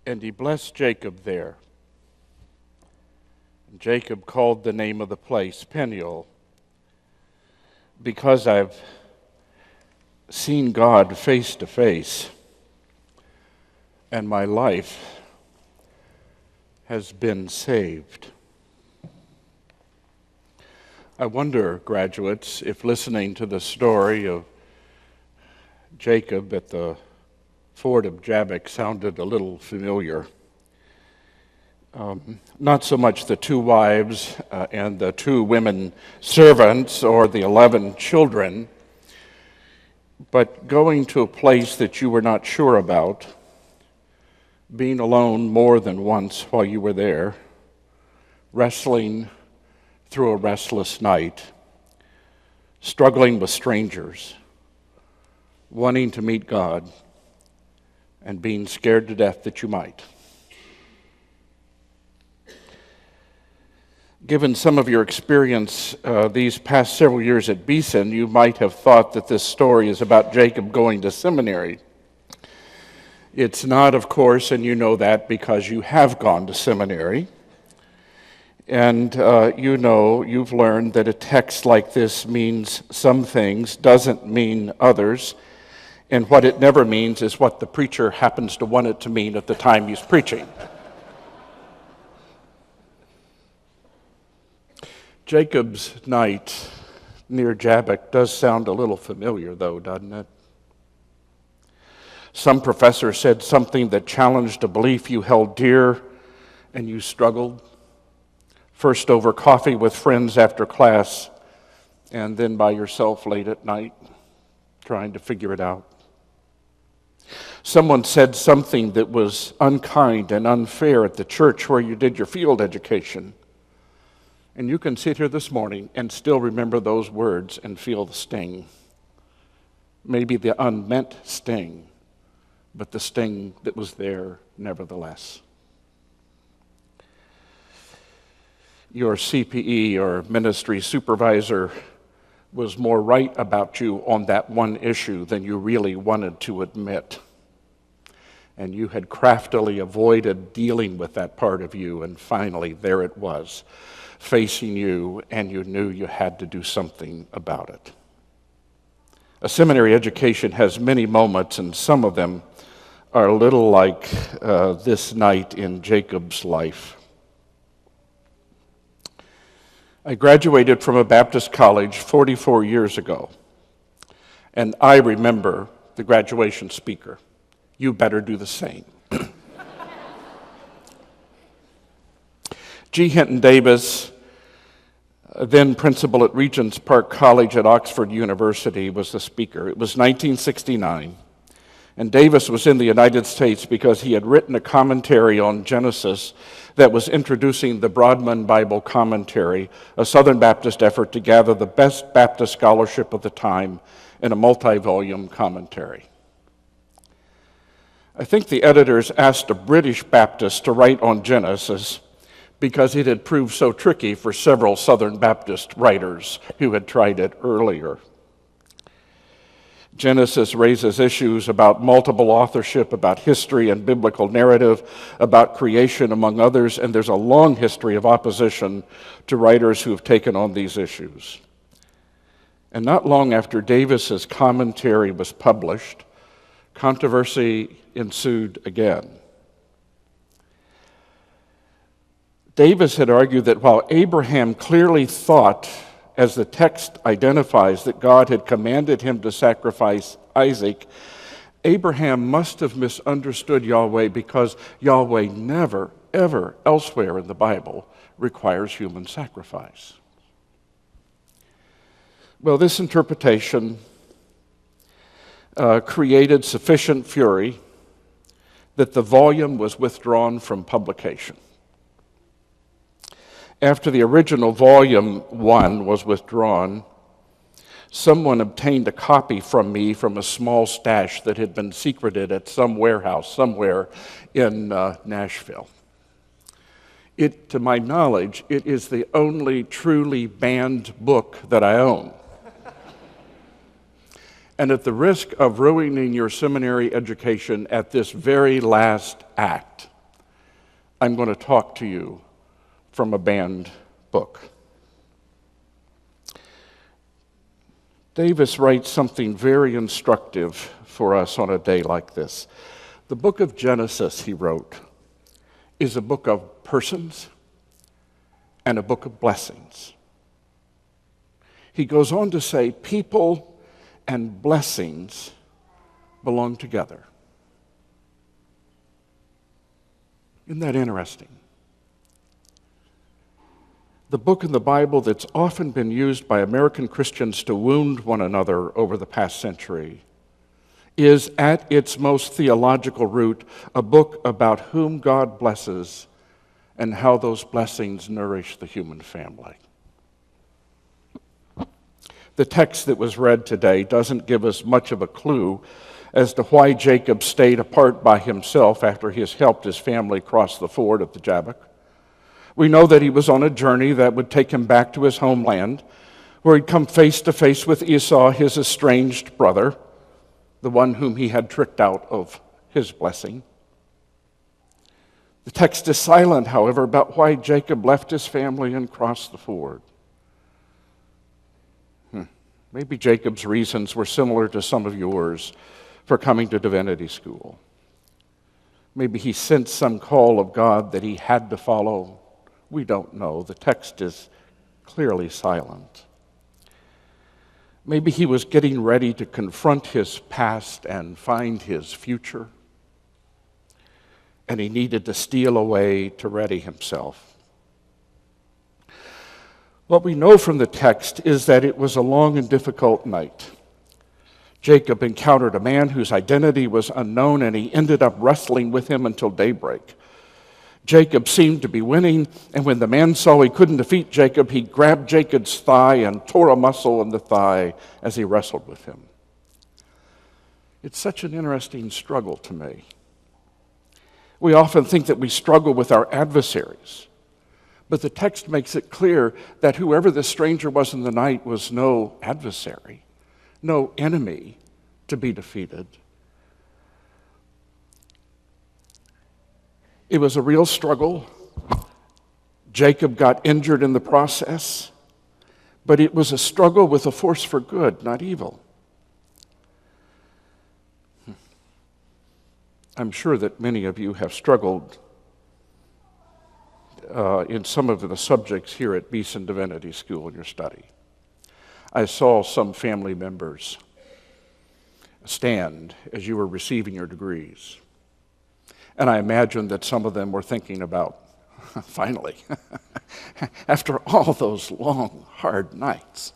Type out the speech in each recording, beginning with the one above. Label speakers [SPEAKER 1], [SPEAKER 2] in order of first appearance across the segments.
[SPEAKER 1] And he blessed Jacob there. And Jacob called the name of the place Peniel, because I've seen God face to face, and my life has been saved. I wonder, graduates, if listening to the story of Jacob at the ford of Jabbok sounded a little familiar. Not so much the 2 wives and the 2 women servants or the 11 children, but going to a place that you were not sure about, being alone more than once while you were there, wrestling through a restless night, struggling with strangers, wanting to meet God, and being scared to death that you might. Given some of your experience these past several years at Beeson, you might have thought that this story is about Jacob going to seminary. It's not, of course, and you know that because you have gone to seminary. And you know, you've learned that a text like this means some things, doesn't mean others. And what it never means is what the preacher happens to want it to mean at the time he's preaching. Jacob's night near Jabbok does sound a little familiar, though, doesn't it? Some professor said something that challenged a belief you held dear, and you struggled. First over coffee with friends after class, and then by yourself late at night, trying to figure it out. Someone said something that was unkind and unfair at the church where you did your field education. And you can sit here this morning and still remember those words and feel the sting. Maybe the unmeant sting, but the sting that was there nevertheless. Your CPE or ministry supervisor was more right about you on that one issue than you really wanted to admit. And you had craftily avoided dealing with that part of you, and finally there it was, facing you, and you knew you had to do something about it. A seminary education has many moments, and some of them are a little like this night in Jacob's life. I graduated from a Baptist college 44 years ago, and I remember the graduation speaker. You better do the same. G. Hinton Davis, then principal at Regent's Park College at Oxford University, was the speaker. It was 1969, and Davis was in the United States because he had written a commentary on Genesis that was introducing the Broadman Bible Commentary, a Southern Baptist effort to gather the best Baptist scholarship of the time in a multi-volume commentary. I think the editors asked a British Baptist to write on Genesis because it had proved so tricky for several Southern Baptist writers who had tried it earlier. Genesis raises issues about multiple authorship, about history and biblical narrative, about creation, among others, and there's a long history of opposition to writers who have taken on these issues. And not long after Davis's commentary was published, controversy ensued again. Davis had argued that while Abraham clearly thought, as the text identifies, that God had commanded him to sacrifice Isaac, Abraham must have misunderstood Yahweh because Yahweh never, ever elsewhere in the Bible requires human sacrifice. Well, this interpretation created sufficient fury that the volume was withdrawn from publication. After the original volume 1 was withdrawn, someone obtained a copy from me from a small stash that had been secreted at some warehouse somewhere in Nashville. To my knowledge, it is the only truly banned book that I own. And at the risk of ruining your seminary education at this very last act, I'm going to talk to you from a banned book. Davis writes something very instructive for us on a day like this. The book of Genesis, he wrote, is a book of persons and a book of blessings. He goes on to say people and blessings belong together. Isn't that interesting? The book in the Bible that's often been used by American Christians to wound one another over the past century is, at its most theological root, a book about whom God blesses and how those blessings nourish the human family. The text that was read today doesn't give us much of a clue as to why Jacob stayed apart by himself after he has helped his family cross the ford at the Jabbok. We know that he was on a journey that would take him back to his homeland, where he'd come face to face with Esau, his estranged brother, the one whom he had tricked out of his blessing. The text is silent, however, about why Jacob left his family and crossed the ford. Maybe Jacob's reasons were similar to some of yours for coming to divinity school. Maybe he sensed some call of God that he had to follow. We don't know. The text is clearly silent. Maybe he was getting ready to confront his past and find his future, and he needed to steal away to ready himself. What we know from the text is that it was a long and difficult night. Jacob encountered a man whose identity was unknown, and he ended up wrestling with him until daybreak. Jacob seemed to be winning, and when the man saw he couldn't defeat Jacob, he grabbed Jacob's thigh and tore a muscle in the thigh as he wrestled with him. It's such an interesting struggle to me. We often think that we struggle with our adversaries, but the text makes it clear that whoever the stranger was in the night was no adversary, no enemy to be defeated. It was a real struggle. Jacob got injured in the process, but it was a struggle with a force for good, not evil. I'm sure that many of you have struggled in some of the subjects here at Beeson Divinity School in your study. I saw some family members stand as you were receiving your degrees. And I imagine that some of them were thinking about, finally, after all those long, hard nights,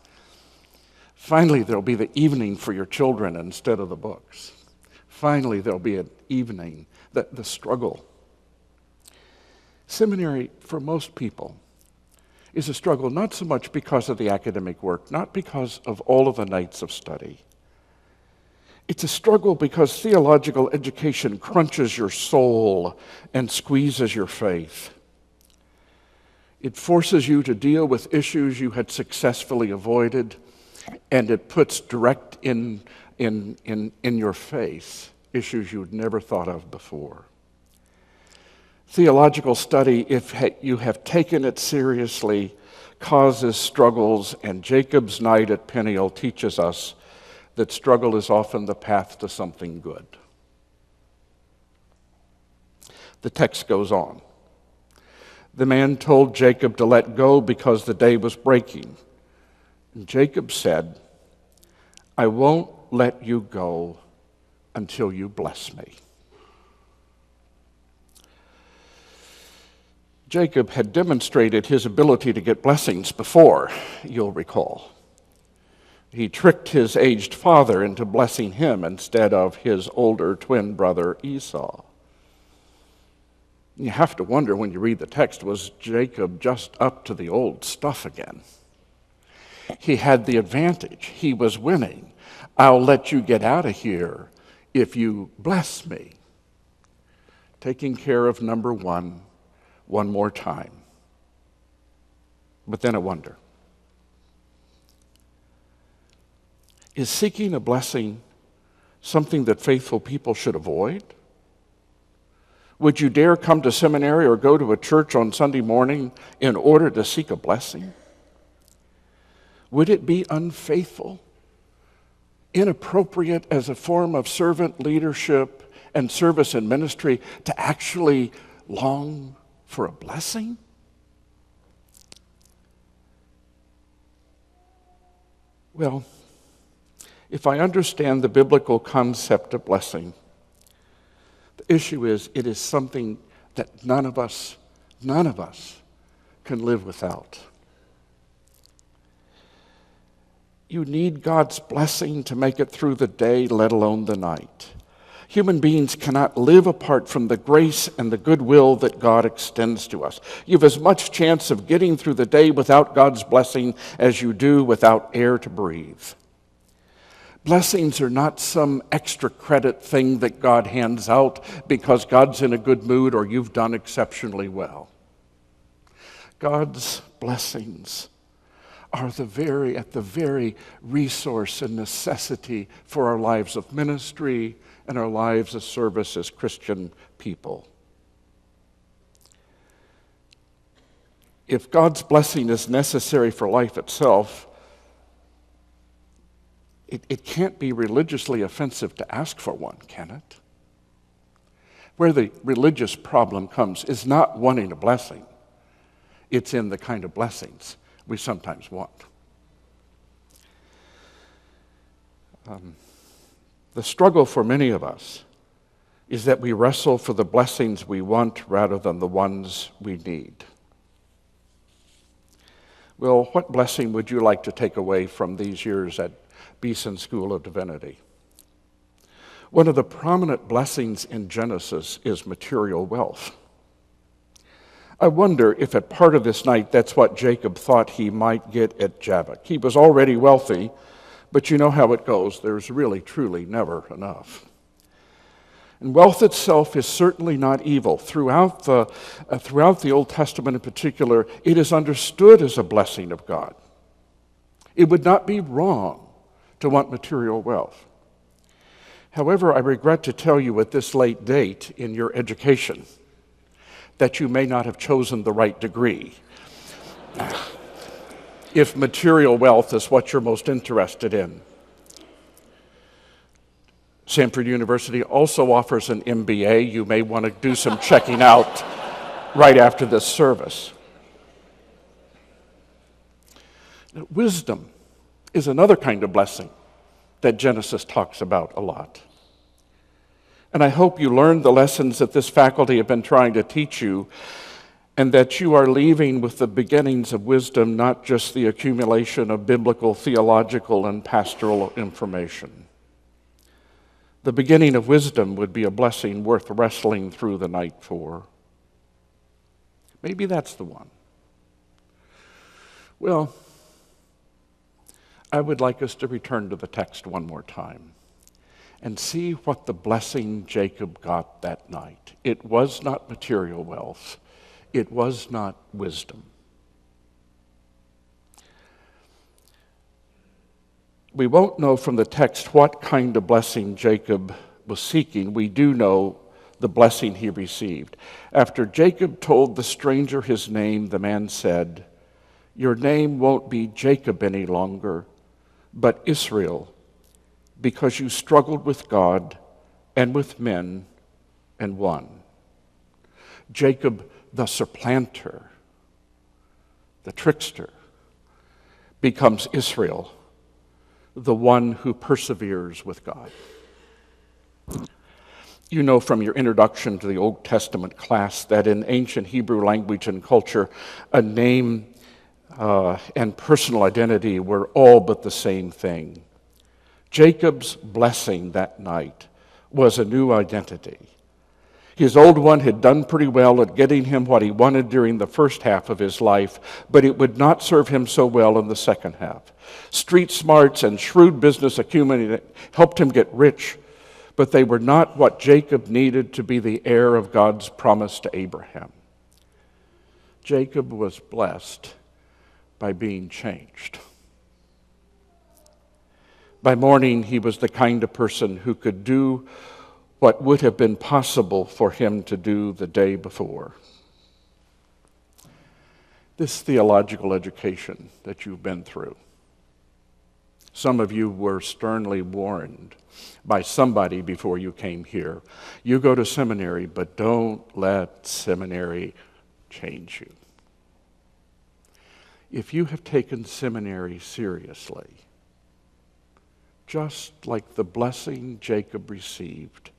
[SPEAKER 1] finally there'll be the evening for your children instead of the books. Finally there'll be an evening, the struggle. Seminary, for most people, is a struggle not so much because of the academic work, not because of all of the nights of study. It's a struggle because theological education crunches your soul and squeezes your faith. It forces you to deal with issues you had successfully avoided, and it puts direct in your face issues you'd never thought of before. Theological study, if you have taken it seriously, causes struggles, and Jacob's night at Peniel teaches us that struggle is often the path to something good. The text goes on. The man told Jacob to let go because the day was breaking. And Jacob said, I won't let you go until you bless me. Jacob had demonstrated his ability to get blessings before, you'll recall. He tricked his aged father into blessing him instead of his older twin brother Esau. You have to wonder when you read the text, was Jacob just up to the old stuff again? He had the advantage. He was winning. I'll let you get out of here if you bless me. Taking care of number one more time. But then I wonder, is seeking a blessing something that faithful people should avoid? Would you dare come to seminary or go to a church on Sunday morning in order to seek a blessing? Would it be unfaithful, inappropriate as a form of servant leadership and service and ministry to actually long for a blessing? Well, if I understand the biblical concept of blessing, the issue is it is something that none of us can live without. You need God's blessing to make it through the day, let alone the night. Human beings cannot live apart from the grace and the goodwill that God extends to us. You have as much chance of getting through the day without God's blessing as you do without air to breathe. Blessings are not some extra credit thing that God hands out because God's in a good mood or you've done exceptionally well. God's blessings are at the very resource and necessity for our lives of ministry and our lives of service as Christian people. If God's blessing is necessary for life itself, it can't be religiously offensive to ask for one, can it? Where the religious problem comes is not wanting a blessing. It's in the kind of blessings we sometimes want. The struggle for many of us is that we wrestle for the blessings we want rather than the ones we need. Well, what blessing would you like to take away from these years at Beeson School of Divinity? One of the prominent blessings in Genesis is material wealth. I wonder if at part of this night that's what Jacob thought he might get at Jabbok. He was already wealthy, but you know how it goes. There's really, truly never enough. And wealth itself is certainly not evil. Throughout the Old Testament in particular, it is understood as a blessing of God. It would not be wrong to want material wealth. However, I regret to tell you at this late date in your education that you may not have chosen the right degree if material wealth is what you're most interested in. Samford University also offers an MBA. You may want to do some checking out right after this service. Wisdom is another kind of blessing that Genesis talks about a lot. And I hope you learned the lessons that this faculty have been trying to teach you, and that you are leaving with the beginnings of wisdom, not just the accumulation of biblical, theological, and pastoral information. The beginning of wisdom would be a blessing worth wrestling through the night for. Maybe that's the one. Well, I would like us to return to the text one more time and see what the blessing Jacob got that night. It was not material wealth. It was not wisdom. We won't know from the text what kind of blessing Jacob was seeking. We do know the blessing he received. After Jacob told the stranger his name, the man said, "Your name won't be Jacob any longer, but Israel, because you struggled with God and with men and won." Jacob, the supplanter, the trickster, becomes Israel, the one who perseveres with God. You know from your introduction to the Old Testament class that in ancient Hebrew language and culture, a name and personal identity were all but the same thing. Jacob's blessing that night was a new identity. His old one had done pretty well at getting him what he wanted during the first half of his life, but it would not serve him so well in the second half. Street smarts and shrewd business acumen helped him get rich, but they were not what Jacob needed to be the heir of God's promise to Abraham. Jacob was blessed by being changed. By morning, he was the kind of person who could do what would have been possible for him to do the day before. This theological education that you've been through, some of you were sternly warned by somebody before you came here. You go to seminary, but don't let seminary change you. If you have taken seminary seriously, just like the blessing Jacob received,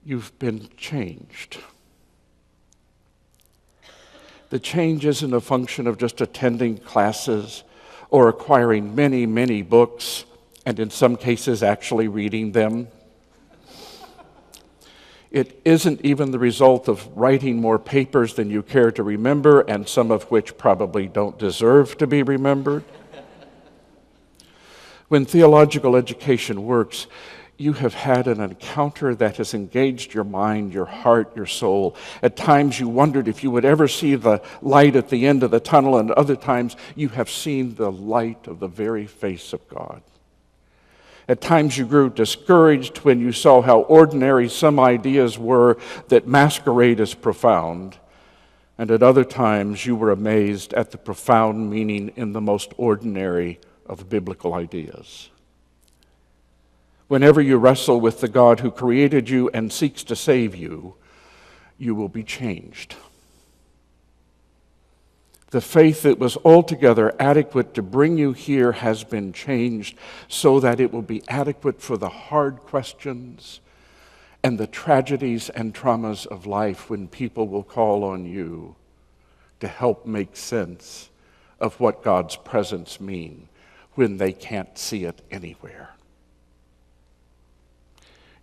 [SPEAKER 1] you've been changed. The change isn't a function of just attending classes or acquiring many, many books, and in some cases actually reading them. It isn't even the result of writing more papers than you care to remember, and some of which probably don't deserve to be remembered. When theological education works, you have had an encounter that has engaged your mind, your heart, your soul. At times you wondered if you would ever see the light at the end of the tunnel, and other times you have seen the light of the very face of God. At times you grew discouraged when you saw how ordinary some ideas were that masquerade as profound, and at other times you were amazed at the profound meaning in the most ordinary of biblical ideas. Whenever you wrestle with the God who created you and seeks to save you, you will be changed. The faith that was altogether adequate to bring you here has been changed so that it will be adequate for the hard questions and the tragedies and traumas of life when people will call on you to help make sense of what God's presence means when they can't see it anywhere.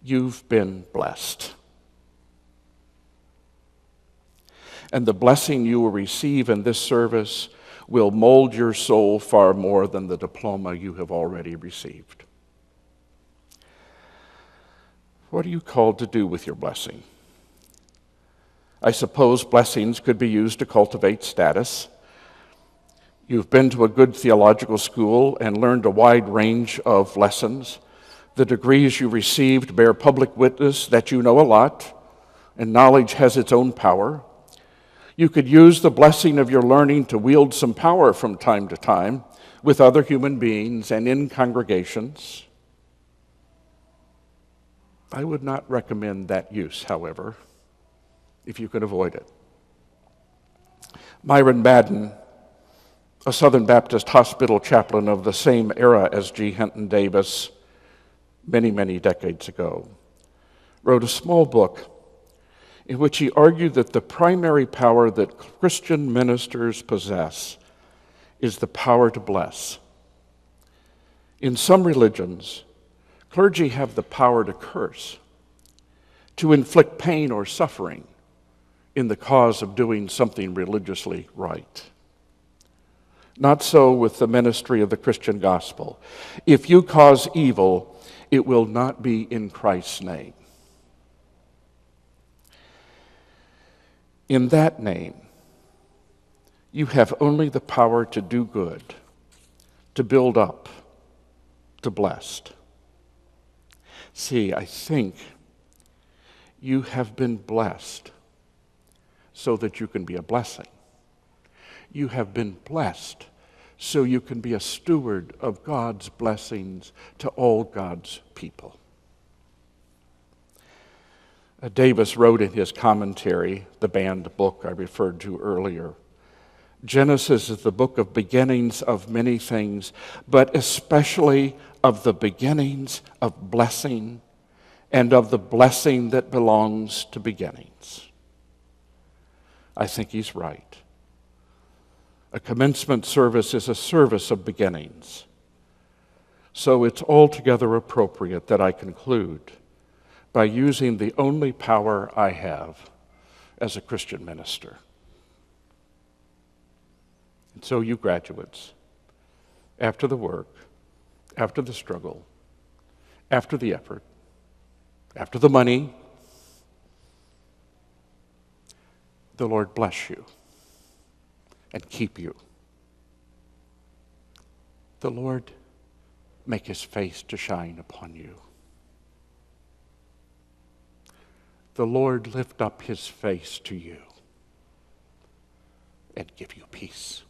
[SPEAKER 1] You've been blessed. And the blessing you will receive in this service will mold your soul far more than the diploma you have already received. What are you called to do with your blessing? I suppose blessings could be used to cultivate status. You've been to a good theological school and learned a wide range of lessons. The degrees you received bear public witness that you know a lot, and knowledge has its own power. You could use the blessing of your learning to wield some power from time to time with other human beings and in congregations. I would not recommend that use, however, if you can avoid it. Myron Madden, a Southern Baptist hospital chaplain of the same era as G. Hinton Davis, many, many decades ago, wrote a small book in which he argued that the primary power that Christian ministers possess is the power to bless. In some religions, clergy have the power to curse, to inflict pain or suffering in the cause of doing something religiously right. Not so with the ministry of the Christian gospel. If you cause evil, it will not be in Christ's name. In that name, you have only the power to do good, to build up, to bless. See, I think you have been blessed so that you can be a blessing. You have been blessed so you can be a steward of God's blessings to all God's people. Davis wrote in his commentary, the banned book I referred to earlier, Genesis is the book of beginnings of many things, but especially of the beginnings of blessing and of the blessing that belongs to beginnings. I think he's right. A commencement service is a service of beginnings. So it's altogether appropriate that I conclude by using the only power I have as a Christian minister. And so you graduates, after the work, after the struggle, after the effort, after the money, the Lord bless you and keep you. The Lord make his face to shine upon you the Lord lift up his face to you and give you peace.